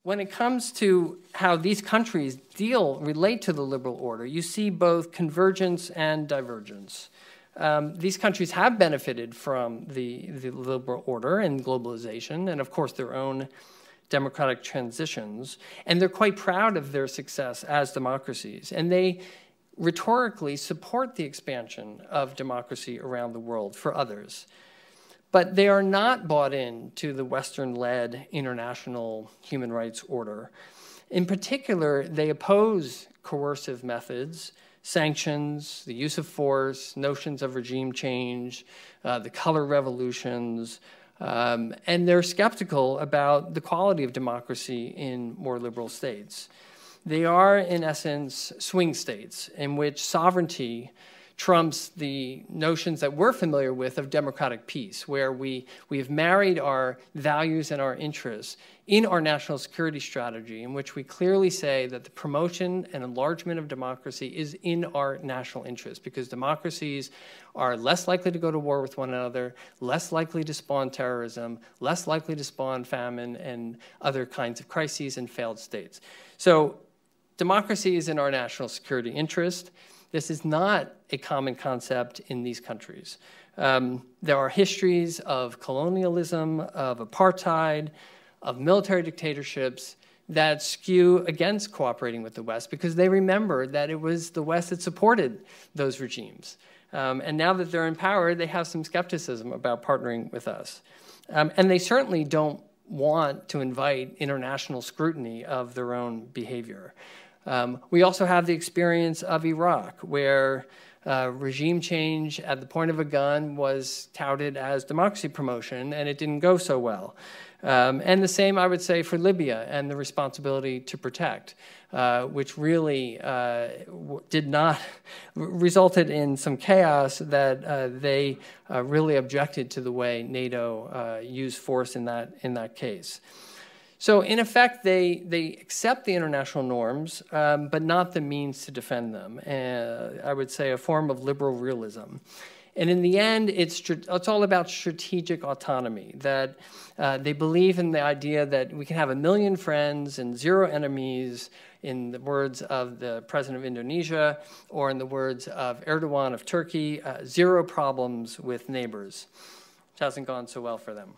when it comes to how these countries relate to the liberal order, you see both convergence and divergence. These countries have benefited from the liberal order and globalization, and of course their own democratic transitions, and they're quite proud of their success as democracies. And they rhetorically support the expansion of democracy around the world for others. But they are not bought into the Western-led international human rights order. In particular, they oppose coercive methods, sanctions, the use of force, notions of regime change, the color revolutions, and they're skeptical about the quality of democracy in more liberal states. They are, in essence, swing states in which sovereignty trumps the notions that we're familiar with of democratic peace, where we have married our values and our interests in our national security strategy, in which we clearly say that the promotion and enlargement of democracy is in our national interest, because democracies are less likely to go to war with one another, less likely to spawn terrorism, less likely to spawn famine and other kinds of crises and failed states. So democracy is in our national security interest. This is not a common concept in these countries. There are histories of colonialism, of apartheid, of military dictatorships that skew against cooperating with the West because they remember that it was the West that supported those regimes. And now that they're in power, they have some skepticism about partnering with us. And they certainly don't want to invite international scrutiny of their own behavior. We also have the experience of Iraq, where regime change at the point of a gun was touted as democracy promotion, and it didn't go so well. And the same, I would say, for Libya and the responsibility to protect, which really resulted in some chaos that they really objected to the way NATO used force in that case. So in effect, they accept the international norms, but not the means to defend them. I would say a form of liberal realism. And in the end, it's all about strategic autonomy, that they believe in the idea that we can have 1 million friends and 0 enemies, in the words of the president of Indonesia, or in the words of Erdogan of Turkey, 0 problems with neighbors, which hasn't gone so well for them.